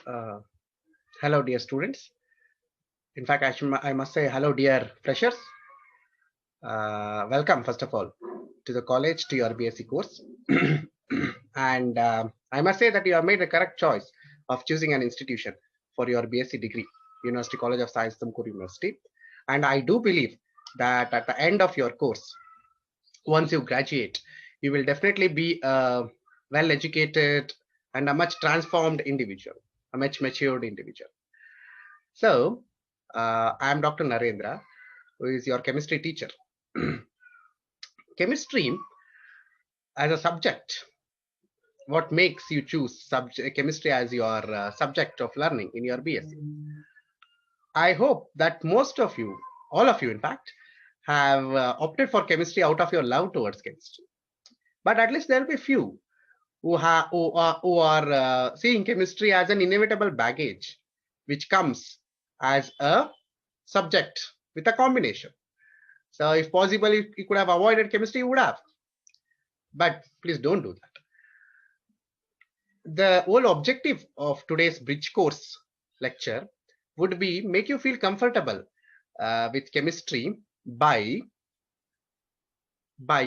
Uh, Hello, dear students. In fact, I must say hello, dear freshers. Welcome, first of all, to the college to your BSc course. and I must say that you have made the correct choice of choosing an institution for your BSc degree, University College of Science, Tumkur University. And I do believe that at the end of your course, once you graduate, you will definitely be a well-educated and a much transformed individual, a much matured individual. So, I am Dr. Narendra, who is your chemistry teacher. Chemistry as a subject, what makes you choose chemistry as your subject of learning in your BSc? I hope that most of you, all of you in fact, have opted for chemistry out of your love towards chemistry. But at least there will be few who are seeing chemistry as an inevitable baggage, which comes as a subject with a combination. So if possible, if you could have avoided chemistry, you would have. But please don't do that. The whole objective of today's bridge course lecture would be make you feel comfortable with chemistry by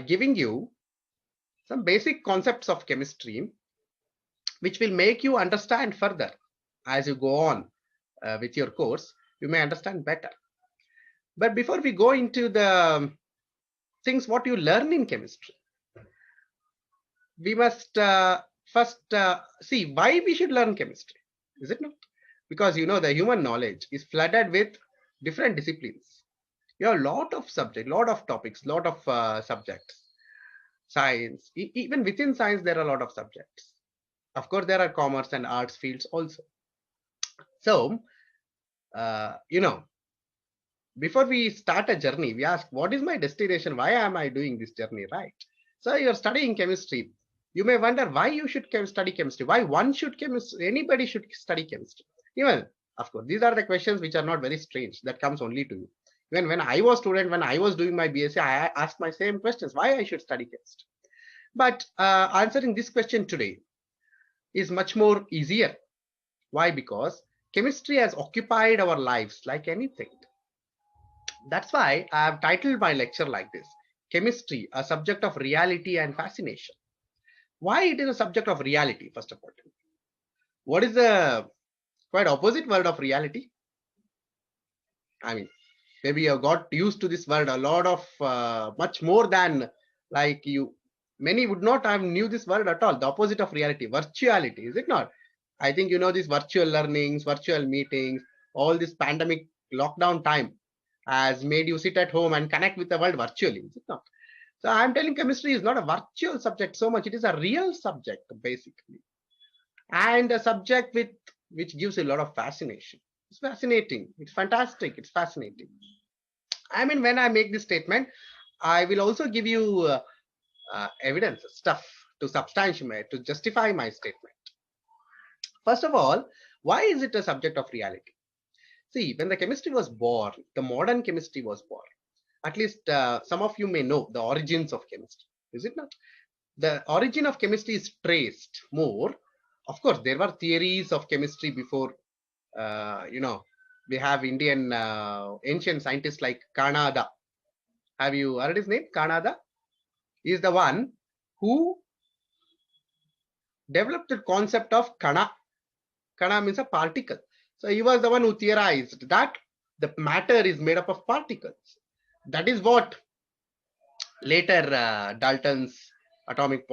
giving you some basic concepts of chemistry, which will make you understand further as you go on with your course. You may understand better. But before we go into the things what you learn in chemistry, we must first see why we should learn chemistry. Is it not? Because the human knowledge is flooded with different disciplines. You have a lot of subjects, lot of topics, lot of subjects. Science, even within science, there are a lot of subjects. Of course, there are commerce and arts fields also. So, before we start a journey, we ask, what is my destination? Why am I doing this journey, right? So you're studying chemistry. You may wonder why you should study chemistry. Why one should chemistry? Anybody should study chemistry. Even, of course, these are the questions which are not very strange. That comes only to you. Even when I was student, when I was doing my BSc, I asked my same questions. Why I should study chemistry? But answering this question today is much more easier. Why? Because chemistry has occupied our lives like anything. That's why I have titled my lecture like this: Chemistry, a subject of reality and fascination. Why it is a subject of reality, first of all? What is the quite opposite word of reality? I mean, maybe you have got used to this word a lot of much more than like you. Many would not have knew this word at all. The opposite of reality, virtuality, is it not? I think you know these virtual learnings, virtual meetings, all this pandemic lockdown time has made you sit at home and connect with the world virtually, is it not? So I'm telling chemistry is not a virtual subject so much, it is a real subject basically. And a subject which gives a lot of fascination. It's fascinating, it's fantastic, it's fascinating. I mean, when I make this statement, I will also give you evidence, stuff to substantiate, to justify my statement. First of all, why is it a subject of reality? See, when the chemistry was born, the modern chemistry was born. At least some of you may know the origins of chemistry, is it not? The origin of chemistry is traced more. Of course, there were theories of chemistry before, we have Indian ancient scientists like Kanada. Have you heard his name? Kanada? He is the one who developed the concept of Kana. Kana means a particle. So he was the one who theorized that the matter is made up of particles. That is what later Dalton's atomic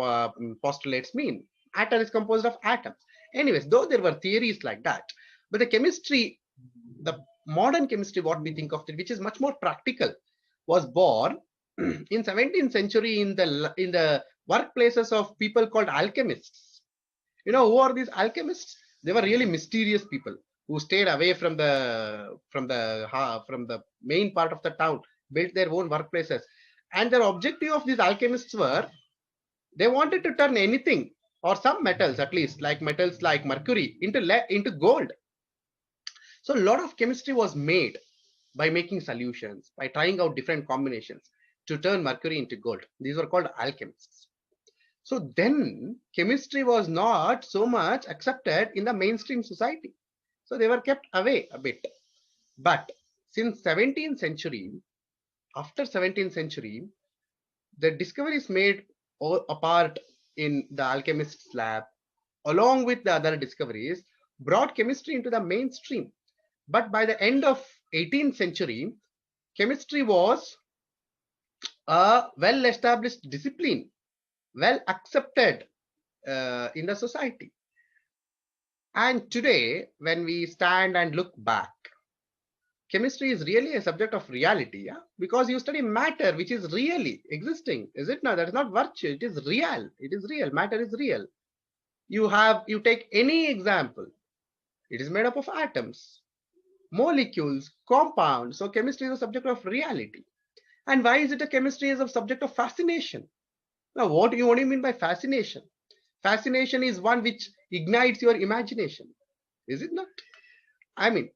postulates mean. Atom is composed of atoms. Anyways, though there were theories like that, but the chemistry, the modern chemistry, what we think of it, which is much more practical, was born in 17th century in the workplaces of people called alchemists. You know who are these alchemists? They were really mysterious people who stayed away from the main part of the town, built their own workplaces, and their objective of these alchemists were they wanted to turn anything or some metals, at least like metals like mercury, into gold. So a lot of chemistry was made by making solutions, by trying out different combinations to turn mercury into gold. These were called alchemists. So then chemistry was not so much accepted in the mainstream society. So they were kept away a bit. But since 17th century, after 17th century, the discoveries made apart in the alchemist's lab, along with the other discoveries, brought chemistry into the mainstream. But by the end of 18th century, chemistry was a well-established discipline, well accepted in the society. And today, when we stand and look back, chemistry is really a subject of reality, yeah? Because you study matter, which is really existing, is it not? That is not virtue, it is real. It is real. Matter is real. You take any example, it is made up of atoms, molecules, compounds. So chemistry is a subject of reality. And why is it a chemistry is a subject of fascination? Now, what do you mean by fascination? Fascination is one which ignites your imagination, is it not? I mean,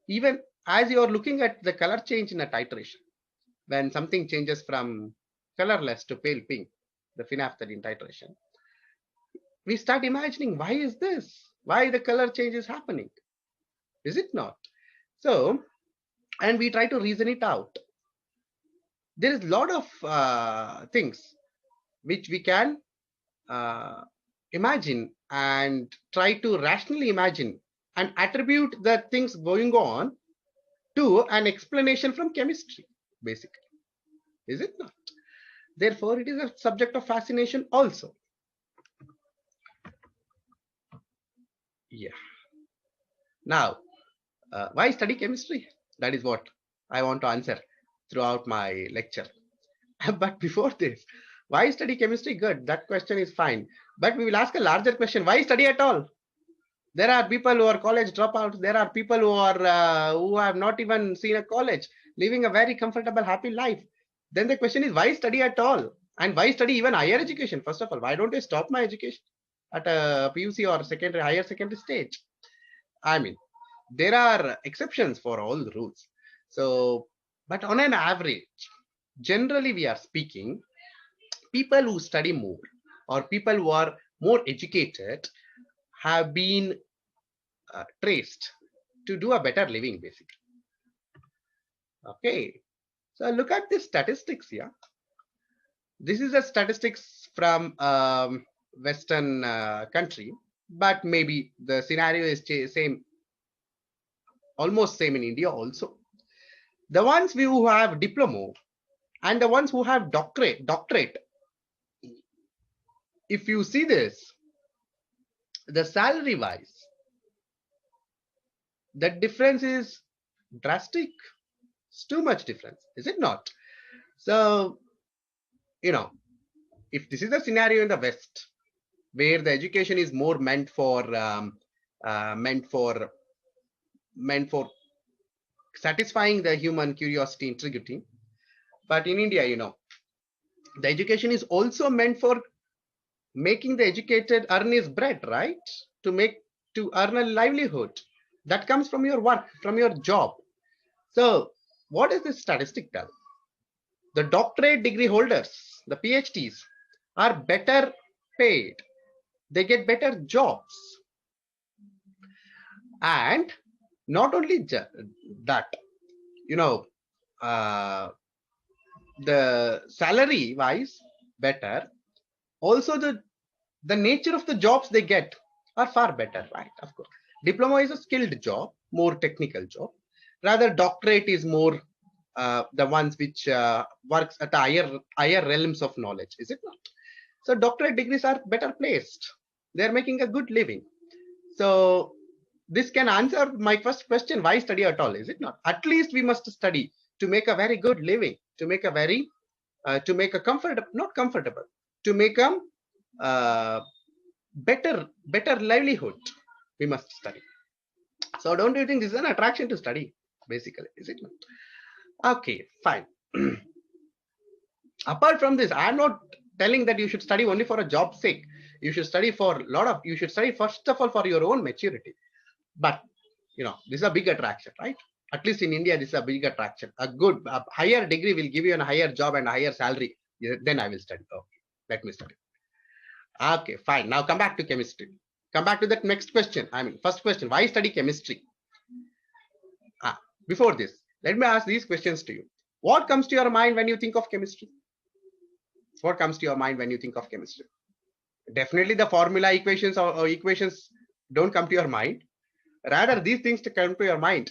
even as you are looking at the color change in a titration, when something changes from colorless to pale pink, the phenolphthalein titration, we start imagining, why is this? Why the color change is happening? Is it not? So, and we try to reason it out. There is a lot of things which we can imagine and try to rationally imagine and attribute the things going on to an explanation from chemistry, basically. Is it not? Therefore, it is a subject of fascination also. Yeah. Now, why study chemistry? That is what I want to answer throughout my lecture. But before this, why study chemistry? Good, that question is fine. But we will ask a larger question. Why study at all? There are people who are college dropouts. There are people who have not even seen a college, living a very comfortable, happy life. Then the question is, why study at all? And why study even higher education? First of all, why don't I stop my education at a PUC or secondary, higher secondary stage? I mean, there are exceptions for all the rules. So, but on an average, generally we are speaking, people who study more or people who are more educated have been traced to do a better living, basically. Okay, so look at the statistics here. This is a statistics from Western country, but maybe the scenario is same, almost same in India also. The ones who have diploma and the ones who have doctorate, if you see this, the salary wise, the difference is drastic. It's too much difference, is it not? So, if this is a scenario in the West, where the education is more meant for satisfying the human curiosity, integrity, but in India, the education is also meant for making the educated earn his bread, right? To earn a livelihood that comes from your work, from your job. So, what is this statistic tell? The doctorate degree holders, the PhDs, are better paid. They get better jobs. And not only that, the salary wise better, also the nature of the jobs they get are far better, right? Of course, diploma is a skilled job, more technical job. Rather, doctorate is more the ones which works at higher realms of knowledge, is it not? So doctorate degrees are better placed. They're making a good living. So this can answer my first question, why study at all, is it not? At least we must study to make a very good living, to make a comfortable, not comfortable, to make a better livelihood. We must study. So don't you think this is an attraction to study, basically, is it not? Okay, fine. Apart from this, I'm not telling that you should study only for a job's sake. You should study you should study first of all for your own maturity. But, this is a big attraction, right? At least in India, this is a big attraction. A higher degree will give you a higher job and a higher salary. Then I will study. Okay. Let me study. Okay, fine. Now come back to chemistry. Come back to that next question. I mean, first question, why study chemistry? Before this, let me ask these questions to you. What comes to your mind when you think of chemistry? What comes to your mind when you think of chemistry? Definitely the formula equations or equations don't come to your mind. Rather, these things to come to your mind.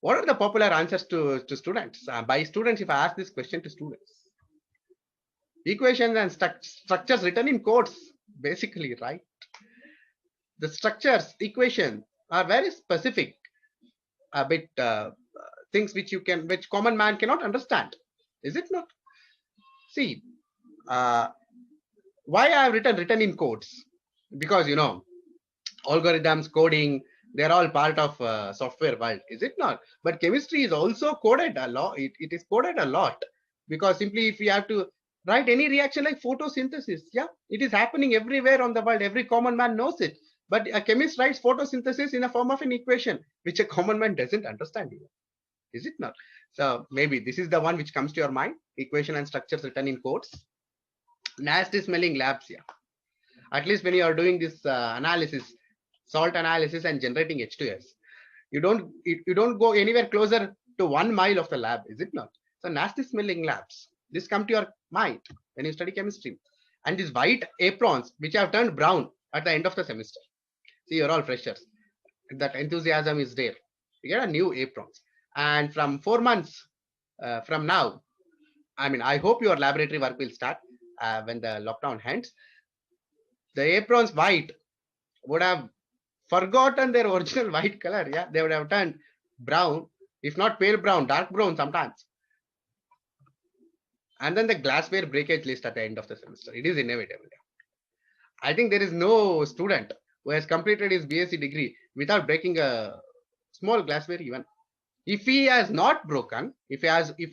What are the popular answers to students? By students, if I ask this question to students, equations and structures written in quotes, basically, right? The structures, equation are very specific, a bit things which common man cannot understand. Is it not? See, why I have written in quotes? Because algorithms, coding, they're all part of software world, is it not? But chemistry is also coded a lot. It is coded a lot, because simply if we have to write any reaction like photosynthesis, yeah, it is happening everywhere on the world. Every common man knows it. But a chemist writes photosynthesis in a form of an equation, which a common man doesn't understand even. Is it not? So maybe this is the one which comes to your mind, equation and structures written in quotes. Nasty smelling labs, yeah. At least when you are doing this analysis, salt analysis and generating H2S, you don't go anywhere closer to 1 mile of the lab, is it not? So nasty smelling labs, this come to your mind when you study chemistry. And these white aprons which have turned brown at the end of the semester. See, you're all freshers. That enthusiasm is there. You get a new aprons. And from 4 months from now, I mean, I hope your laboratory work will start when the lockdown ends. The aprons white would have forgotten their original white color. Yeah, they would have turned brown, if not pale brown, dark brown sometimes. And then the glassware breakage list at the end of the semester. It is inevitable. I think there is no student who has completed his BSc degree without breaking a small glassware even. If he has not broken, if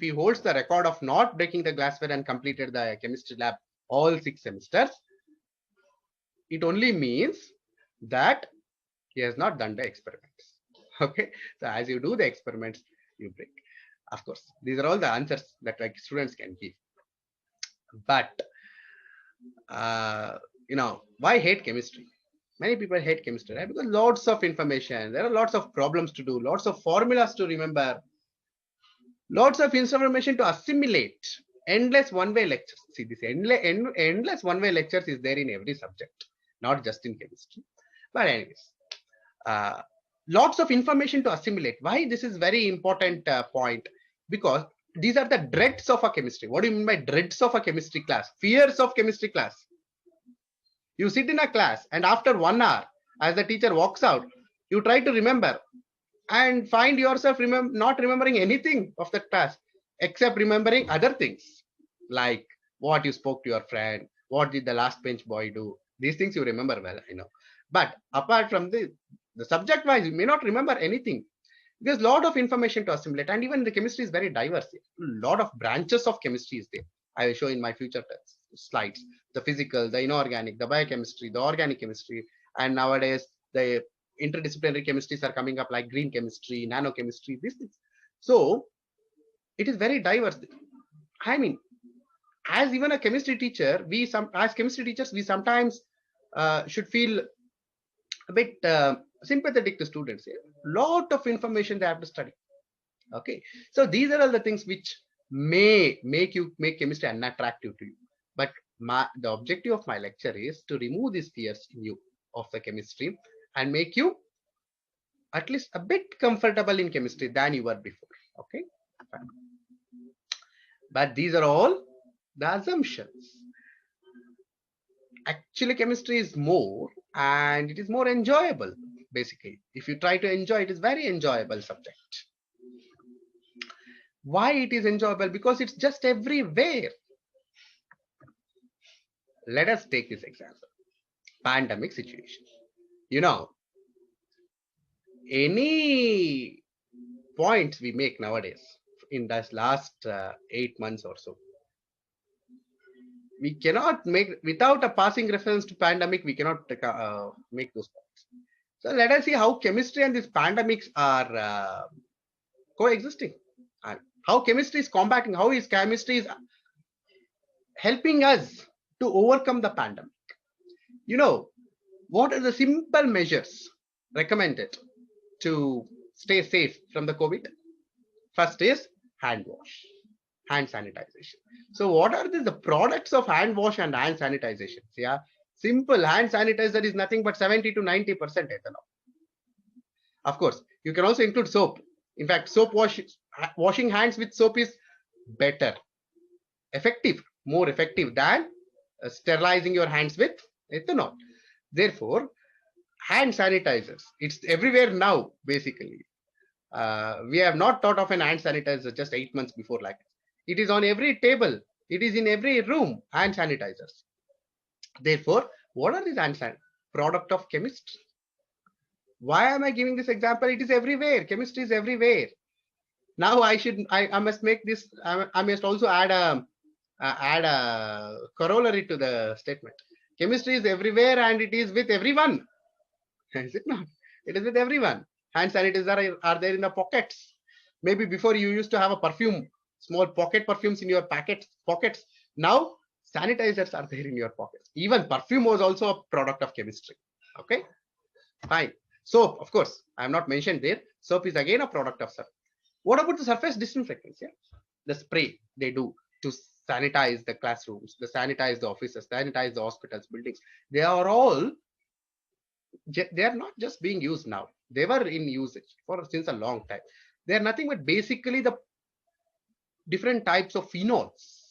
he holds the record of not breaking the glassware and completed the chemistry lab all 6 semesters, it only means that he has not done the experiments. Okay, so as you do the experiments, you break. Of course, these are all the answers that like students can give. But why hate chemistry? Many people hate chemistry, right? Because lots of information, there are lots of problems to do, lots of formulas to remember, lots of information to assimilate, endless one-way lectures. See, this endless one-way lectures is there in every subject, not just in chemistry. But anyways, lots of information to assimilate. Why this is very important point? Because these are the dreads of a chemistry. What do you mean by dreads of a chemistry class? Fears of chemistry class. You sit in a class and after 1 hour, as the teacher walks out, you try to remember and find yourself not remembering anything of that class, except remembering other things, like what you spoke to your friend, what did the last bench boy do. These things you remember well, I know. But apart from the subject wise, you may not remember anything. There's a lot of information to assimilate, and even the chemistry is very diverse. A lot of branches of chemistry is there. I will show in my future slides. The physical, the inorganic, the biochemistry, the organic chemistry, and nowadays the interdisciplinary chemistries are coming up, like green chemistry, nanochemistry, these things. So it is very diverse. I mean, as even a chemistry teacher, as chemistry teachers, we sometimes should feel a bit sympathetic to students. A lot of information they have to study. Okay, so these are all the things which may make chemistry unattractive to you. But the objective of my lecture is to remove these fears in you of the chemistry and make you at least a bit comfortable in chemistry than you were before. Okay, but these are all the assumptions. Actually, chemistry is more, and it is more enjoyable. Basically, if you try to enjoy it, is very enjoyable subject. Why it is enjoyable? Because it's just everywhere. Let us take this example. Pandemic situation. Any points we make nowadays in this last 8 months or so, we cannot make, without a passing reference to pandemic, we cannot make those points. So let us see how chemistry and these pandemics are coexisting, and how chemistry is combating, how is chemistry is helping us to overcome the pandemic. You know, what are the simple measures recommended to stay safe from the COVID? First is hand wash, hand sanitization. So what are the products of hand wash and hand sanitization? Yeah, simple hand sanitizer is nothing but 70 to 90% ethanol. Of course, you can also include soap. In fact, washing hands with soap is better, effective, more effective than sterilizing your hands with ethanol. Therefore, hand sanitizers, it's everywhere now, basically. We have not thought of an hand sanitizer just 8 months before like it is on every table. It is in every room, hand sanitizers. Therefore, what are these hand sanitizers? Product of chemistry. Why am I giving this example? It is everywhere. Chemistry is everywhere. Now I must make this, I must also add a corollary to the statement. Chemistry is everywhere and it is with everyone. Is it not? It is with everyone. Hand sanitizer are there in the pockets. Maybe before you used to have a perfume, small pocket perfumes in your pockets. Now sanitizers are there in your pockets. Even perfume was also a product of chemistry. Okay, fine. Soap, of course, I have not mentioned there. Soap is again a product of surface. What about the surface disinfectants? Yeah? The spray they do to sanitize the classrooms, to sanitize the offices, sanitize the hospitals, buildings. They are not just being used now. They were in usage for since a long time. They are nothing but basically the different types of phenols.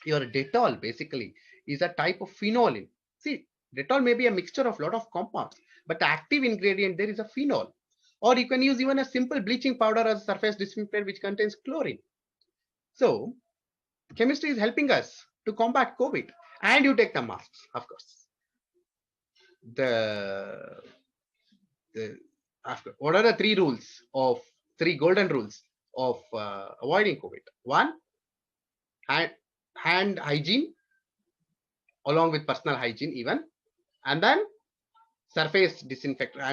Your Dettol basically is a type of phenol. See, Dettol may be a mixture of lot of compounds, but the active ingredient there is a phenol. Or you can use even a simple bleaching powder as a surface disinfectant which contains chlorine. So chemistry is helping us to combat COVID. And you take the masks, of course. What are the three golden rules of avoiding COVID? One, hand hygiene, along with personal hygiene even, and then surface disinfection,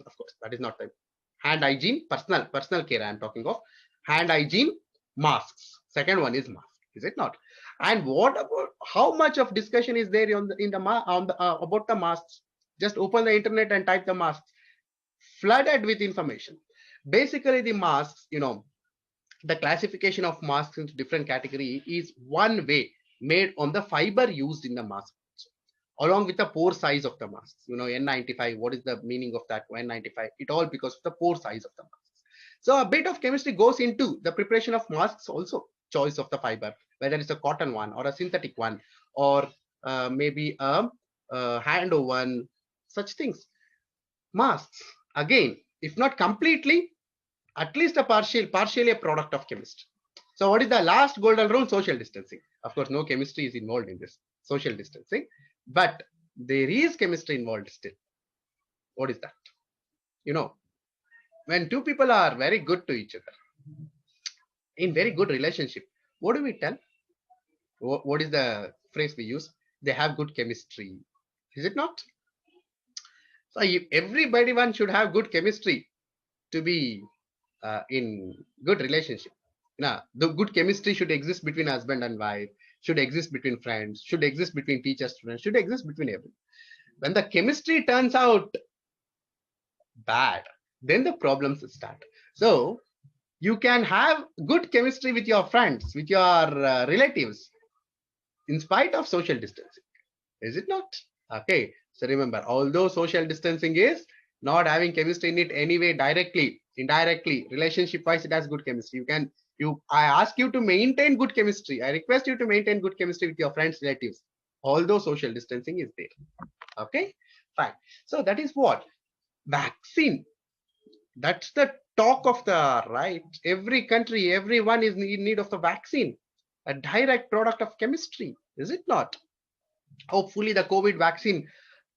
of course. That is not the hand hygiene, personal care I am talking of. Hand hygiene, masks. Second one is mask, is it not? And what about how much of discussion is there about the masks? Just open the internet and type the masks. Flooded with information. Basically, the masks, the classification of masks into different category is one way made on the fiber used in the mask, along with the pore size of the masks. N95, what is the meaning of that N95? It all because of the pore size of the masks. So a bit of chemistry goes into the preparation of masks also. Choice of the fiber, whether it's a cotton one or a synthetic one, or maybe a hand one, such things. Masks, again, if not completely, at least partially a product of chemistry. So what is the last golden rule? Social distancing. Of course, no chemistry is involved in this social distancing, but there is chemistry involved still. What is that? When two people are very good to each other, in very good relationship, what do we tell? What is the phrase we use? They have good chemistry. Is it not? So everybody one should have good chemistry to be in good relationship. Now, the good chemistry should exist between husband and wife, should exist between friends, should exist between teachers, students, should exist between everyone. When the chemistry turns out bad, then the problems start. So you can have good chemistry with your friends, with your relatives, in spite of social distancing. Is it not? Okay. So remember, although social distancing is not having chemistry in it anyway, directly, indirectly, relationship wise, it has good chemistry. I ask you to maintain good chemistry. I request you to maintain good chemistry with your friends, relatives, although social distancing is there. Okay, fine. So that is what vaccine. That's the talk of the right. Every country, everyone is in need of the vaccine, a direct product of chemistry. Is it not? Hopefully, the COVID vaccine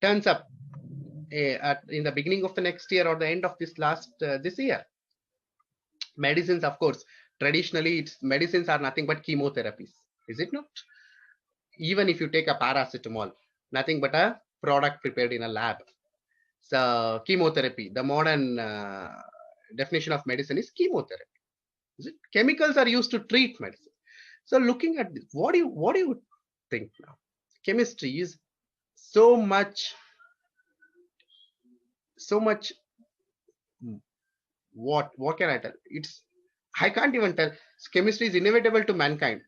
turns up in the beginning of the next year or the end of this year. Medicines, of course, traditionally, medicines are nothing but chemotherapies. Is it not? Even if you take a paracetamol, nothing but a product prepared in a lab. So chemotherapy, the modern definition of medicine is chemotherapy. Is it? Chemicals are used to treat medicine. So looking at this, what do you think now? Chemistry is so much, so much. What can I tell? I can't even tell. Chemistry is inevitable to mankind.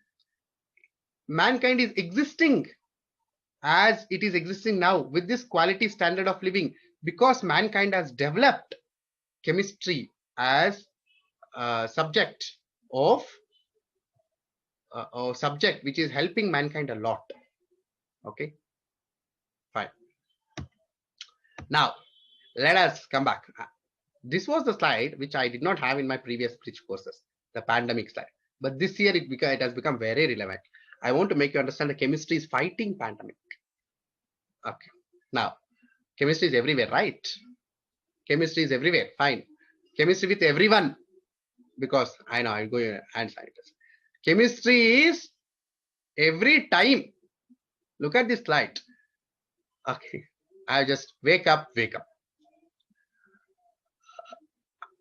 Mankind is existing as it is existing now with this quality standard of living because mankind has developed chemistry as a subject of a subject which is helping mankind a lot. Okay, fine. Now let us come back. This was the slide which I did not have in my previous bridge courses, the pandemic slide. But this year it has become very relevant. I want to make you understand the chemistry is fighting pandemic. Okay. Now, chemistry is everywhere, right? Chemistry is everywhere. Fine. Chemistry with everyone because I know I'm going and scientist. Chemistry is every time. Look at this slide. Okay. I just wake up, wake up.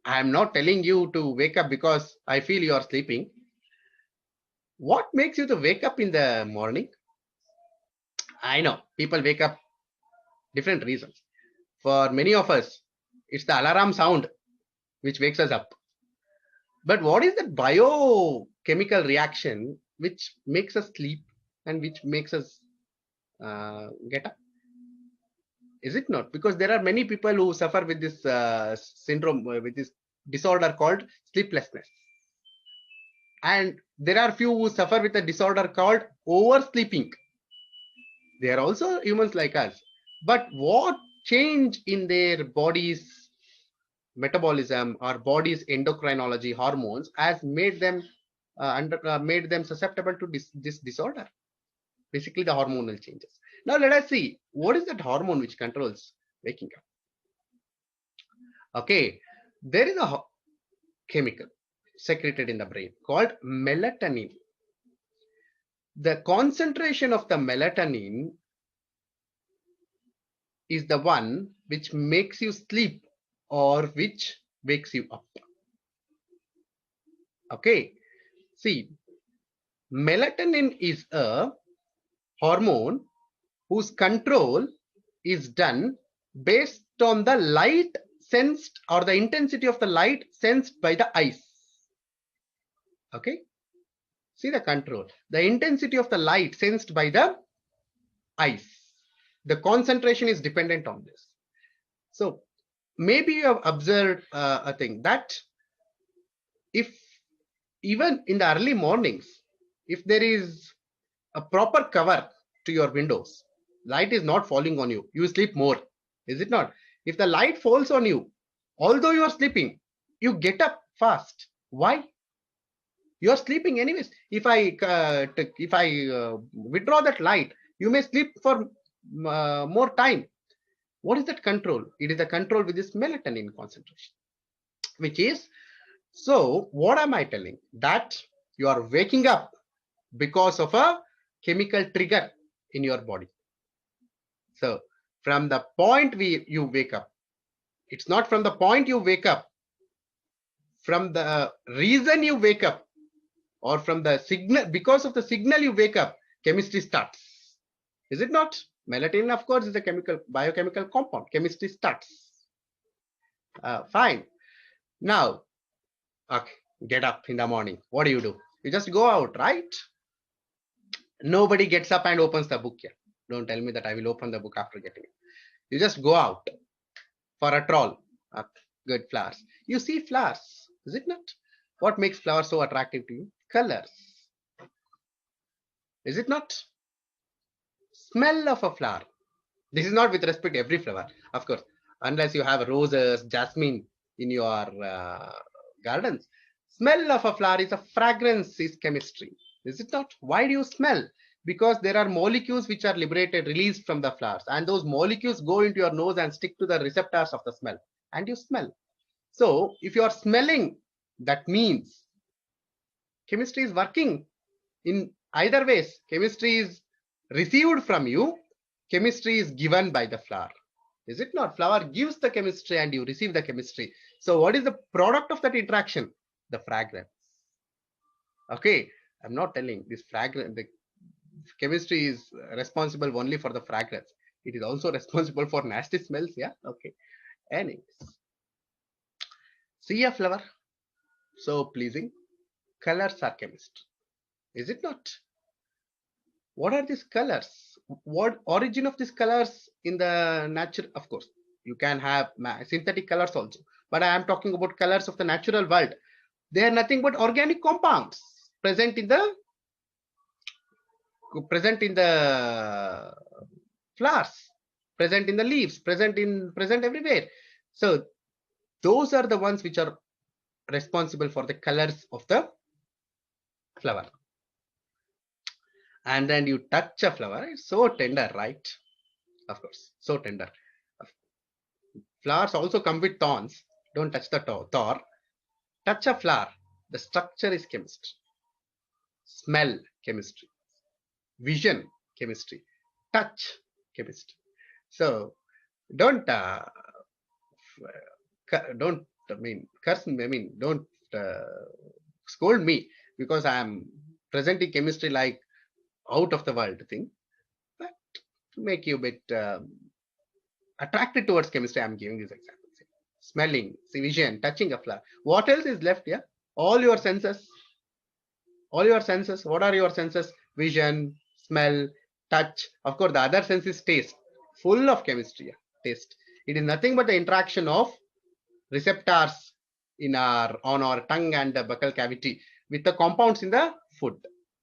I am not telling you to wake up because I feel you are sleeping. What makes you to wake up in the morning? I know people wake up different reasons. For many of us, it's the alarm sound which wakes us up. But what is the biochemical reaction which makes us sleep and which makes us get up? Is it not? Because there are many people who suffer with this syndrome, with this disorder called sleeplessness. And there are few who suffer with a disorder called oversleeping. They are also humans like us. But what change in their body's metabolism or body's endocrinology hormones has made them made them susceptible to this disorder? Basically, the hormonal changes. Now let us see what is that hormone which controls waking up. Okay, there is a chemical secreted in the brain called melatonin. The concentration of the melatonin is the one which makes you sleep or which wakes you up. Okay, see, melatonin is a hormone whose control is done based on the light sensed or the intensity of the light sensed by the eyes. Okay, see the control, the intensity of the light sensed by the eyes. The concentration is dependent on this. So maybe you have observed a thing that if even in the early mornings, if there is a proper cover to your windows, light is not falling on you, you sleep more, is it not? If the light falls on you, although you are sleeping, you get up fast. Why? You are sleeping anyways. If I withdraw that light, you may sleep for more time. What is that control? It is the control with this melatonin concentration, which is, so what am I telling? That you are waking up because of a chemical trigger in your body. So from the point you wake up, it's not from the point you wake up, from the reason you wake up, or from the signal, because of the signal you wake up, chemistry starts. Is it not? Melatonin, of course, is a biochemical compound. Chemistry starts. Fine. Now, okay, get up in the morning. What do? You just go out, right? Nobody gets up and opens the book here. Don't tell me that I will open the book after getting it. You just go out for a troll. Good flowers. You see flowers, is it not? What makes flowers so attractive to you? Colors. Is it not? Smell of a flower. This is not with respect to every flower, of course, unless you have roses, jasmine in your gardens. Smell of a flower is a fragrance, is chemistry. Is it not? Why do you smell? Because there are molecules which are released from the flowers, and those molecules go into your nose and stick to the receptors of the smell, and you smell. So if you are smelling, that means chemistry is working in either ways. Chemistry is received from you, chemistry is given by the flower. Is it not? Flower gives the chemistry and you receive the chemistry. So what is the product of that interaction? The fragrance. Okay. I'm not telling this fragrance. The chemistry is responsible only for the fragrance. It is also responsible for nasty smells. Yeah. Okay. Anyways, see a flower, so pleasing. Colors are chemistry. Is it not? What are these colors? What origin of these colors in the nature? Of course, you can have synthetic colors also, but I am talking about colors of the natural world. They are nothing but organic compounds present in the flowers, present in the leaves, present everywhere. So those are the ones which are responsible for the colors of the flower. And then you touch a flower, it's so tender, right? Of course, so tender. Flowers also come with thorns. Don't touch the thorn. Touch a flower. The structure is chemistry. Smell, chemistry. Vision, chemistry. Touch, chemistry. So don't don't curse me. Don't scold me because I am presenting chemistry like out of the world thing. But to make you a bit attracted towards chemistry, I'm giving these examples. Smelling, vision, touching a flower. What else is left here? All your senses. All your senses. What are your senses? Vision, smell, touch. Of course, the other sense is taste. Full of chemistry. Taste. It is nothing but the interaction of receptors on our tongue and the buccal cavity with the compounds in the food.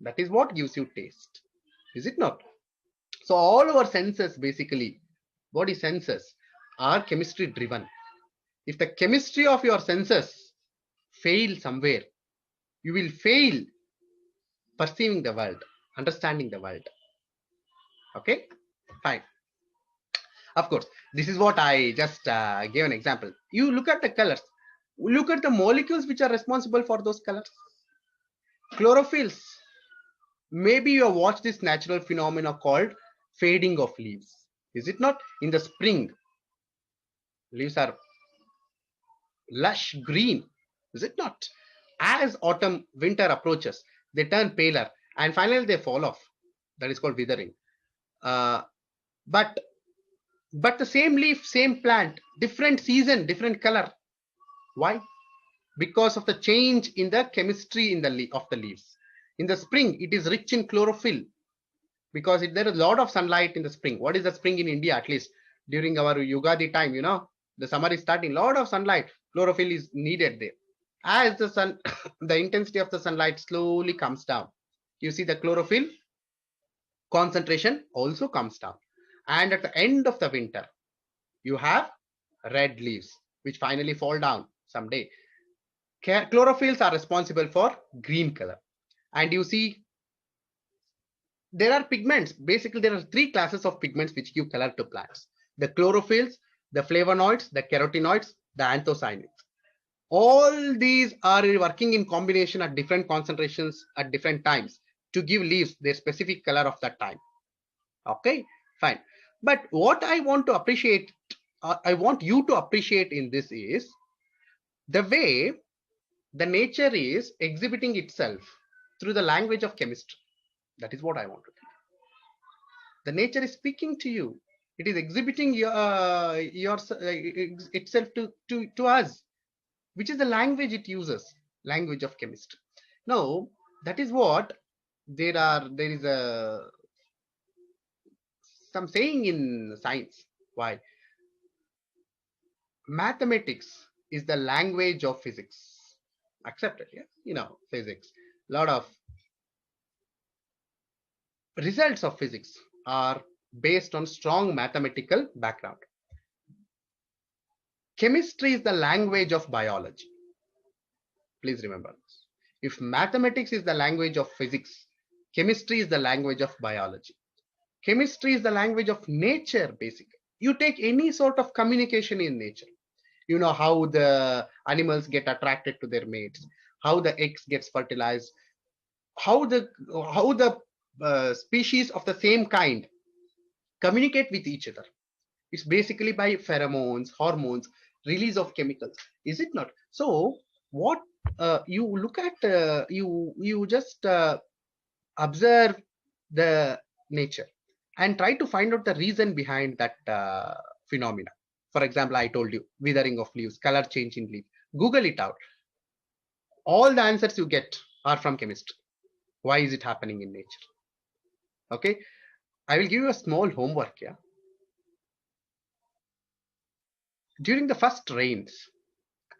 That is what gives you taste. Is it not? So all our senses, basically, body senses, are chemistry driven. If the chemistry of your senses fail somewhere, you will fail perceiving the world, understanding the world. Okay, fine. Of course, this is what I just gave an example. You look at the colors, look at the molecules which are responsible for those colors. Chlorophylls. Maybe you have watched this natural phenomena called fading of leaves. Is it not? In the spring, leaves are lush green. Is it not? As autumn, winter approaches, they turn paler and finally they fall off. That is called withering. But the same leaf, same plant, different season, different color. Why? Because of the change in the chemistry in the of the leaves. In the spring, it is rich in chlorophyll because there is a lot of sunlight in the spring. What is the spring in India? At least during our Yugadi time, the summer is starting. A lot of sunlight, chlorophyll is needed there. As the sun, the intensity of the sunlight slowly comes down. You see the chlorophyll concentration also comes down. And at the end of the winter, you have red leaves, which finally fall down someday. Chlorophylls are responsible for green color. And you see, there are pigments. Basically, there are three classes of pigments which give color to plants. The chlorophylls, the flavonoids, the carotenoids, the anthocyanins. All these are working in combination at different concentrations at different times to give leaves their specific color of that time. Okay, fine. But what I want to appreciate, I want you to appreciate in this is the way the nature is exhibiting itself through the language of chemistry. That is what I want to do. The nature is speaking to you. It is exhibiting itself to us, which is the language it uses, language of chemistry. Now, that is what there is some saying in science. Why? Mathematics is the language of physics. Accepted, yeah? Physics. A lot of results of physics are based on strong mathematical background. Chemistry is the language of biology. Please remember this. If mathematics is the language of physics, chemistry is the language of biology. Chemistry is the language of nature, basically. You take any sort of communication in nature. You know how the animals get attracted to their mates, how the eggs gets fertilized, how the species of the same kind communicate with each other. It's basically by pheromones, hormones, release of chemicals. Is it not? So what you look at, you just observe the nature and try to find out the reason behind that phenomena. For example, I told you withering of leaves, color change in leaf. Google it out. All the answers you get are from chemistry. Why is it happening in nature? Okay, I will give you a small homework here. During the first rains,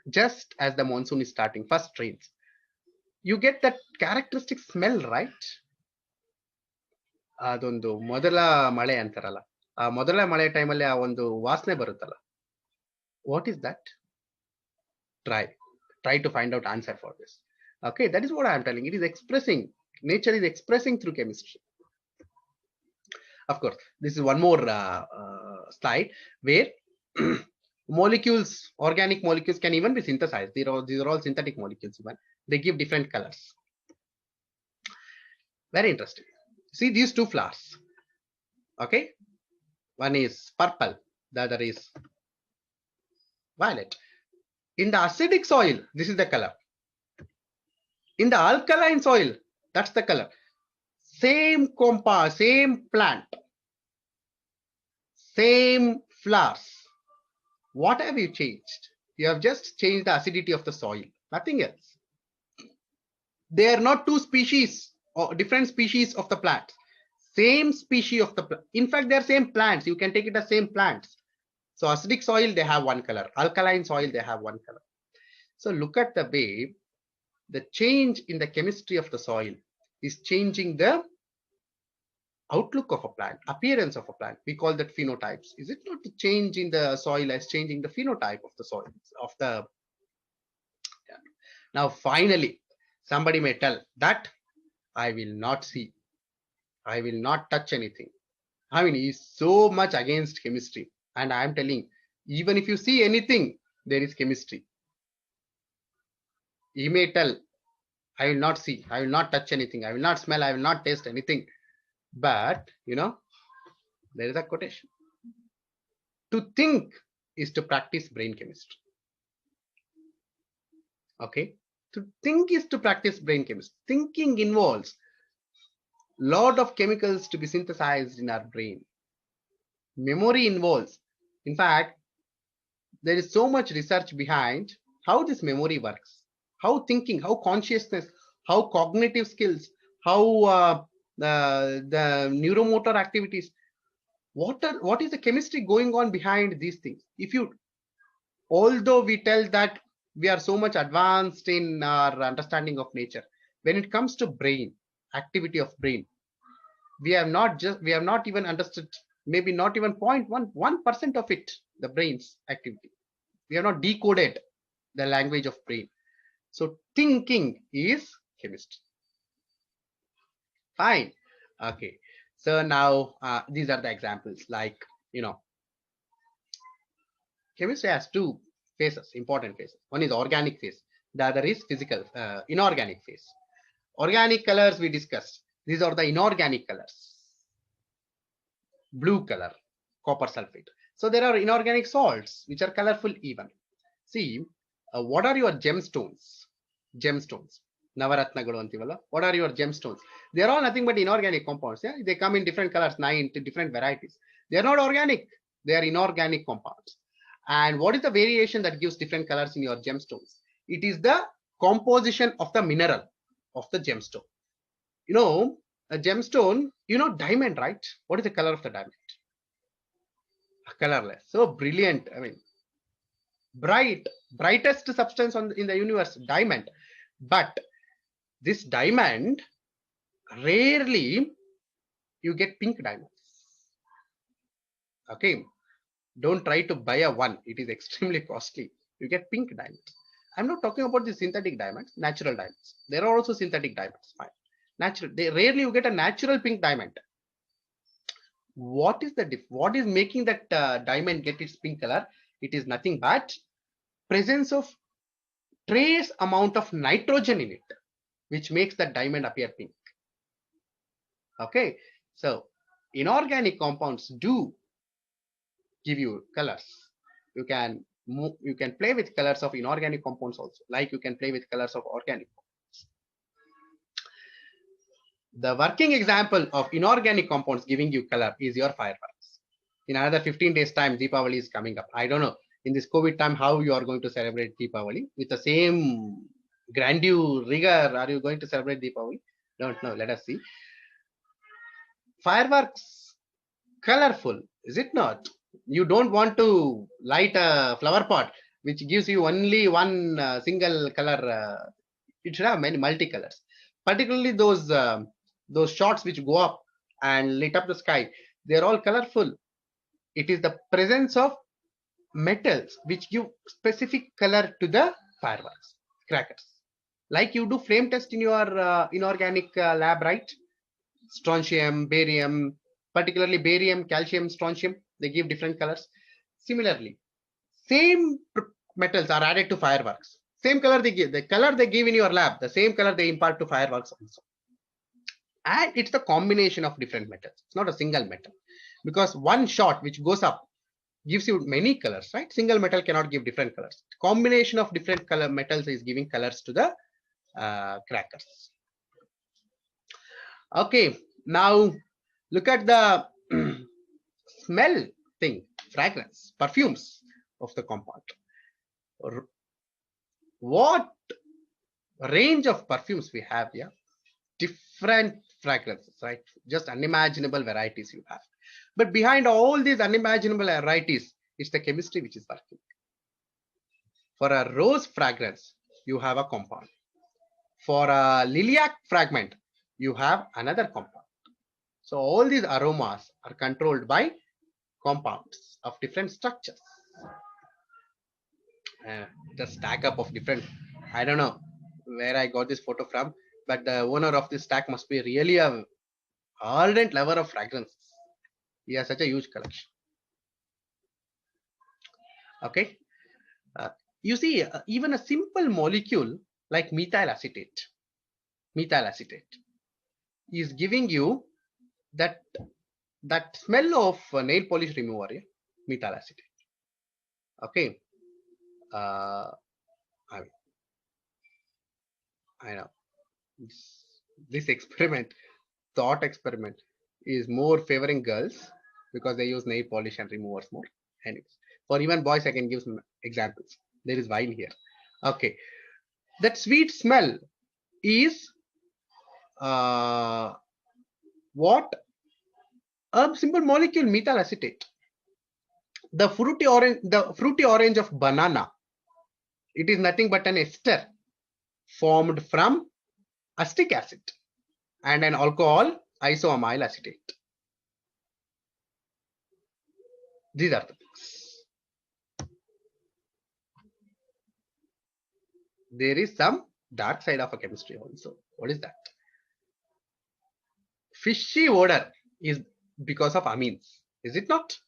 just as the monsoon is starting, first rains, you get that characteristic smell, right? ಅದೊಂದು ಮೊದಲ ಮಳೆ ಅಂತಾರಲ್ಲ, ಆ ಮೊದಲ ಮಳೆ ಟೈಮಲ್ಲಿ ಆ ಒಂದು ವಾಸನೆ ಬರುತ್ತಲ್ಲ. What is that? Try to find out answer for this. Okay, that is what I am telling. It is expressing, nature is expressing through chemistry. Of course, this is one more slide where molecules, organic molecules can even be synthesized. These are all synthetic molecules even. They give different colors. Very interesting. See these two flowers. Okay, one is purple, the other is violet. In the acidic soil, this is the color. In the alkaline soil, that's the color. Same compound, same plant, same flowers. What have you changed? You have just changed the acidity of the soil, nothing else. They are not two species or different species of the plant. Same species of the plant. In fact, they are same plants. You can take it as same plants. So acidic soil, they have one color. Alkaline soil, they have one color. So look at the way the change in the chemistry of the soil is changing the outlook of a plant, appearance of a plant. We call that phenotypes. Is it not the change in the soil as changing the phenotype of the soil, of the... Yeah. Now, finally, somebody may tell that I will not see, I will not touch anything. I mean, he's so much against chemistry. And I am telling, even if you see anything, there is chemistry. He may tell, I will not see, I will not touch anything, I will not smell, I will not taste anything. But, you know, there is a quotation. To think is to practice brain chemistry. Okay? To think is to practice brain chemistry. Thinking involves lot of chemicals to be synthesized in our brain. Memory involves, in fact, there is so much research behind how this memory works, how thinking, how consciousness, how cognitive skills, how the neuromotor activities. What is the chemistry going on behind these things? If you, although we tell that we are so much advanced in our understanding of nature, when it comes to brain, activity of brain, we have not even understood, maybe not even 0.1% of it, the brain's activity. We have not decoded the language of brain. So thinking is chemistry. Fine. Okay. So now these are the examples. Like, you know, chemistry has two phases, important phases. One is organic phase. The other is physical, inorganic phase. Organic colors we discussed. These are the inorganic colors. Blue color, copper sulfate. So there are inorganic salts which are colorful even. See, what are your gemstones? Gemstones. Navaratnagalu antivala. What are your gemstones? They are all nothing but inorganic compounds. Yeah, they come in different colors, 9 different varieties. They are not organic. They are inorganic compounds. And what is the variation that gives different colors in your gemstones? It is the composition of the mineral of the gemstone. You know, a gemstone, you know, diamond, right? What is the color of the diamond? Colorless. So brilliant. I mean, brightest substance in the universe, diamond. But this diamond, rarely you get pink diamonds. Okay, don't try to buy a one, it is extremely costly. You get pink diamonds. I'm not talking about the synthetic diamonds, natural diamonds. There are also synthetic diamonds. Fine. Natural, rarely you get a natural pink diamond. What is what is making that diamond get its pink color? It is nothing but presence of trace amount of nitrogen in it, which makes that diamond appear pink. Okay, so inorganic compounds do give you colors. You can play with colors of inorganic compounds also, like you can play with colors of organic compounds. The working example of inorganic compounds giving you color is your fireworks. In another 15 days time, Deepavali is coming up. I don't know in this COVID time how you are going to celebrate Deepavali with the same grandeur, rigor. Are you going to celebrate Deepavali? Don't know. Let us see. Fireworks, colorful, is it not? You don't want to light a flower pot which gives you only one single color. It should have many multicolors. Particularly those shots which go up and lit up the sky. They are all colorful. It is the presence of metals which give specific color to the fireworks, crackers. Like you do flame test in your inorganic lab, right? Strontium, barium, particularly barium, calcium, strontium, they give different colors. Similarly, same metals are added to fireworks. Same color they give, the color they give in your lab, the same color they impart to fireworks also. And it's the combination of different metals. It's not a single metal. Because one shot which goes up gives you many colors, right? Single metal cannot give different colors. Combination of different color metals is giving colors to the crackers. Okay, now look at the smell thing, fragrance, perfumes of the compound. What range of perfumes we have here? Different fragrances, right? Just unimaginable varieties you have. But behind all these unimaginable varieties, it's the chemistry which is working. For a rose fragrance, you have a compound. For a lilac fragment, you have another compound. So all these aromas are controlled by compounds of different structures. The stack up of different, I don't know where I got this photo from, but the owner of this stack must be really a ardent lover of fragrances. He has such a huge collection. Okay. You see, even a simple molecule like methyl acetate is giving you that smell of nail polish remover, yeah? Methyl acetate. Okay. I know this experiment, thought experiment, is more favoring girls because they use nail polish and removers more. Anyways, for even boys, I can give some examples. There is wine here. Okay, that sweet smell is what? A simple molecule, methyl acetate. The fruity orange of banana, it is nothing but an ester formed from acetic acid and an alcohol, isoamyl acetate. These are the things. There is some dark side of a chemistry also. What is that? Fishy odor is because of amines, is it not?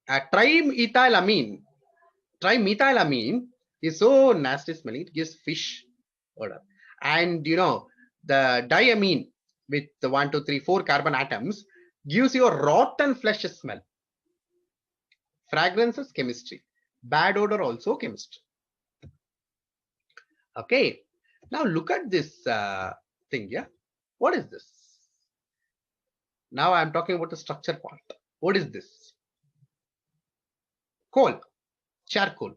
Trimethylamine is so nasty smelling, it gives fish odor. And you know, the diamine with the 1, 2, 3, 4 carbon atoms gives you a rotten flesh smell. Fragrances, chemistry. Bad odor, also chemistry. Okay, now look at this thing, yeah? What is this? Now I'm talking about the structure part. What is this? Coal, charcoal.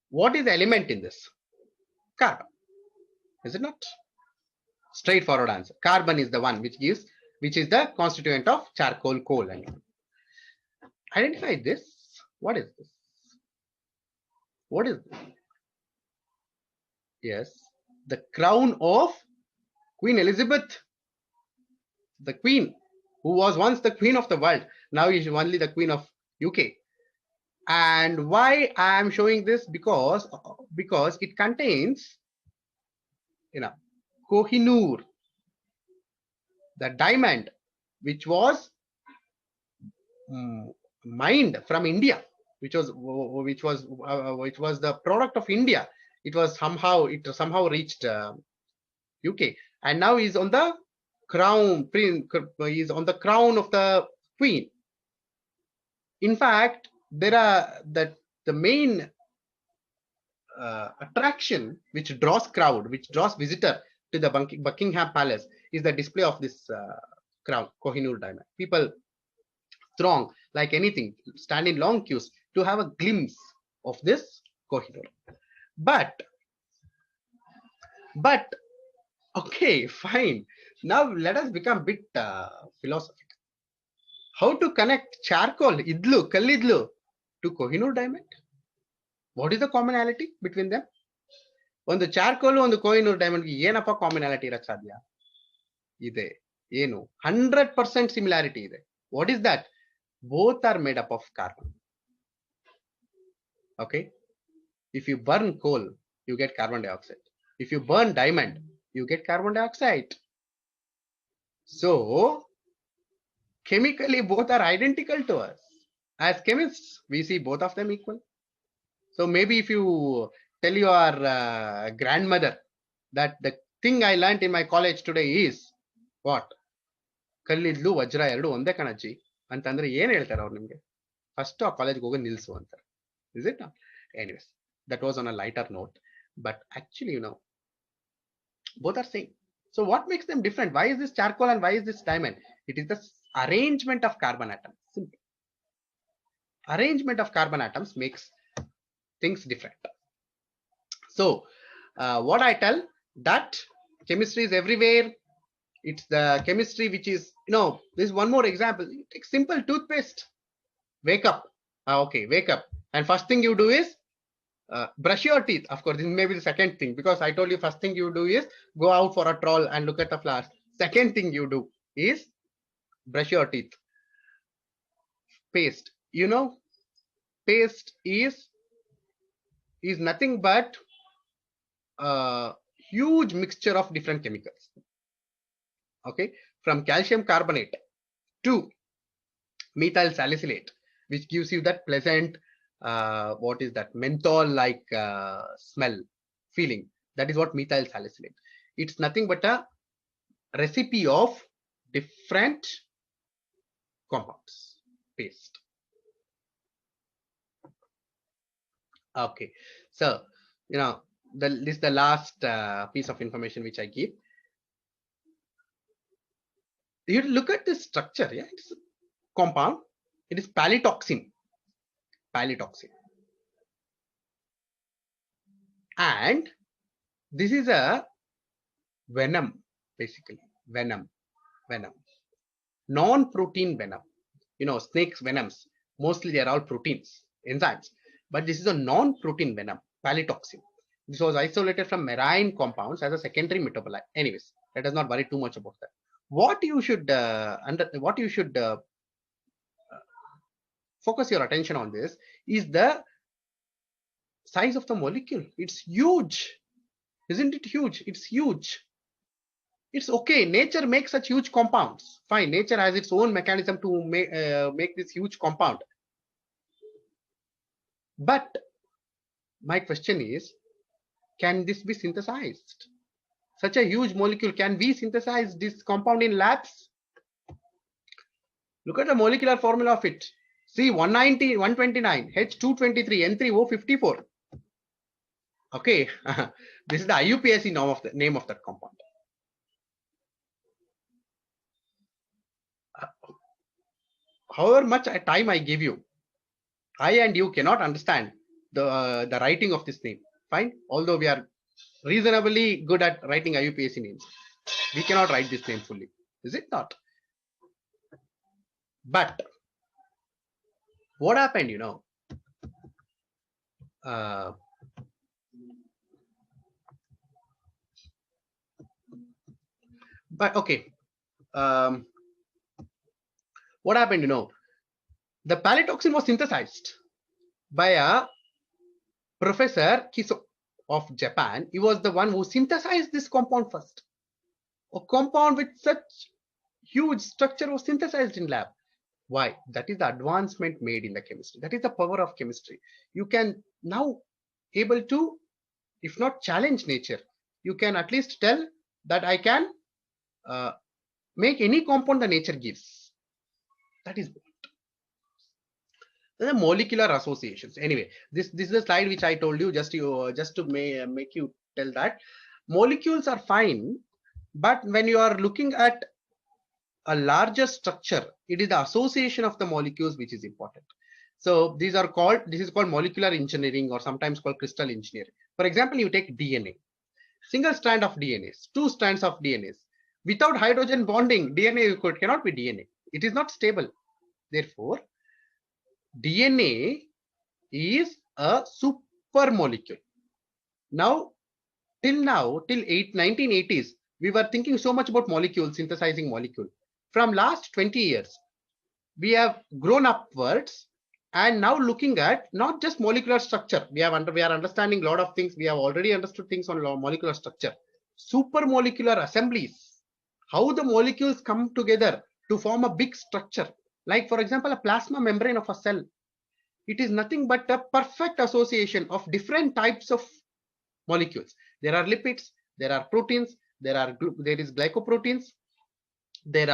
What is the element in this? Carbon. Is it not? Straightforward answer. Carbon is the one which is the constituent of charcoal, coal. And identify this. What is this? What is this? Yes, the crown of Queen Elizabeth, the queen who was once the queen of the world. Now is only the queen of UK. And why I am showing this? Because it contains, you know, Kohinoor, the diamond which was mined from India, which was the product of India. It somehow reached UK, and now is on the crown. Is on the crown of the queen. In fact, there are the main attraction which draws crowd, which draws visitor to the Buckingham Palace is the display of this crown, Kohinoor diamond. People throng like anything, stand in long queues to have a glimpse of this Kohinoor. But okay, fine. Now let us become a bit philosophical. How to connect charcoal, idlu, kallidlu, to Kohinoor diamond? What is the commonality between them? ಒಂದು charcoal ಒಂದು Kohinoor diamond ಏನಪ್ಪ ಕಾಮಿನಾಲಿಟಿ ಇರಕ್ ಸಾಧ್ಯ ಇದೆ? ಏನು 100% similarity ಇದೆ. What is that? Both are made up of carbon. Okay, if you burn coal you get carbon dioxide, if you burn diamond you get carbon dioxide. So chemically both are identical to us. As chemists we see both of them equal. So maybe if you tell your grandmother that the thing I learned in my college today is what? ಕಲ್ಲಿದ್ಲು ವಜ್ರ ಎರಡು ಒಂದೇ ಕಣಜ್ಜಿ ಅಂತಂದ್ರೆ ಏನ್ ಹೇಳ್ತಾರೆ ಅವ್ರು ನಿಮ್ಗೆ? First ಆ ಕಾಲೇಜ್ಗೆ ಹೋಗಿ ನಿಲ್ಸು ಅಂತಾರೆ. Is it not? Anyways, that was on a lighter note, but actually both are same. So what makes them different? Why is this charcoal and why is this diamond? It is the arrangement of carbon atoms. Simple. Arrangement of carbon atoms makes things different. So what I tell, that chemistry is everywhere. It's the chemistry which is, this is one more example. You take simple toothpaste. Wake up. Okay, wake up. And first thing you do is brush your teeth. Of course, this may be the second thing, because I told you first thing you do is go out for a stroll and look at the flowers. Second thing you do is brush your teeth. Paste. Paste is nothing but a huge mixture of different chemicals. Okay, from calcium carbonate to methyl salicylate, which gives you that pleasant what is that, menthol like smell feeling. That is what methyl salicylate. It's nothing but a recipe of different compounds. Paste. Okay, so this is the last piece of information which I give. You look at this structure. Yeah, it's a compound. It is palytoxin. And this is a venom, basically. Venom. Non-protein venom. Snakes' venoms, mostly they are all proteins, enzymes. But this is a non-protein venom, palytoxin. This was isolated from marine compounds as a secondary metabolite. Anyways, let us not worry too much about that. What you should focus your attention on this is the size of the molecule. It's huge. Isn't it huge? It's huge. It's okay. Nature makes such huge compounds. Fine. Nature has its own mechanism to make this huge compound. But my question is, can this be synthesized? Such a huge molecule, can we synthesize this compound in labs? Look at the molecular formula of it. See, 190, 129, H223, N3O54. Okay, this is the IUPAC name of that compound. However much time I give you, I and you cannot understand the writing of this name. Fine, although we are reasonably good at writing IUPAC names, we cannot write this name fully. Is it not? But what happened, but okay, what happened, the palytoxin was synthesized by a Professor Kiso of Japan. He was the one who synthesized this compound first. A compound with such huge structure was synthesized in lab. Why? That is the advancement made in the chemistry. That is the power of chemistry. You can now able to, if not challenge nature, you can at least tell that I can make any compound the nature gives. That is the molecular associations. Anyway, this is a slide which I told you just to make you tell that molecules are fine, but when you are looking at a larger structure, it is the association of the molecules which is important. So this is called molecular engineering, or sometimes called crystal engineering. For example, you take DNA, single strand of DNA, two strands of DNA. Without hydrogen bonding, DNA cannot be DNA. It is not stable. Therefore, DNA is a super molecule. Now, till 1980s, we were thinking so much about molecules, synthesizing molecule. From last 20 years, we have grown upwards and now looking at not just molecular structure. We are understanding a lot of things. We have already understood things on molecular structure. Super molecular assemblies, how the molecules come together to form a big structure. Like, for example, a plasma membrane of a cell. It is nothing but a perfect association of different types of molecules. There are lipids, there are proteins, there is glycoproteins, there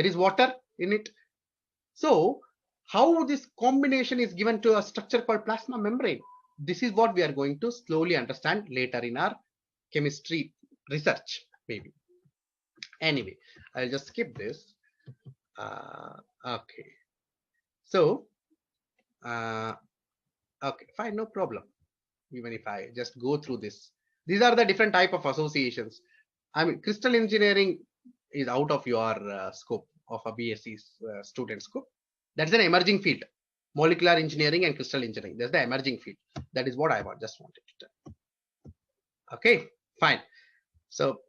is water in it. So how this combination is given to a structure called plasma membrane, this is what we are going to slowly understand later in our chemistry research, maybe. Anyway, I'll just skip this. Okay, so okay, fine, no problem. Even if I just go through this, these are the different type of associations. I mean, crystal engineering is out of your scope of a BSc student scope. That's an emerging field. Molecular engineering and crystal engineering. That's the emerging field. That is what I just wanted to tell. Okay, fine. So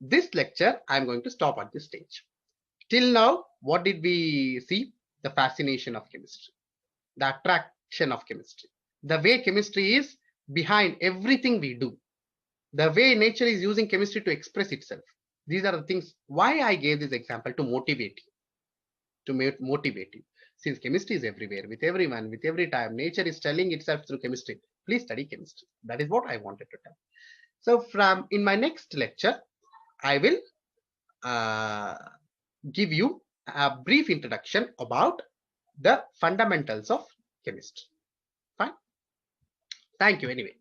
this lecture, I'm going to stop at this stage. Till now, what did we see? The fascination of chemistry, the attraction of chemistry, the way chemistry is behind everything we do, the way nature is using chemistry to express itself. These are the things why I gave this example, to motivate you. Since chemistry is everywhere, with everyone, with every time, nature is telling itself through chemistry. Please study chemistry. That is what I wanted to tell. So in my next lecture, I will give you a brief introduction about the fundamentals of chemistry. Fine. Thank you anyway.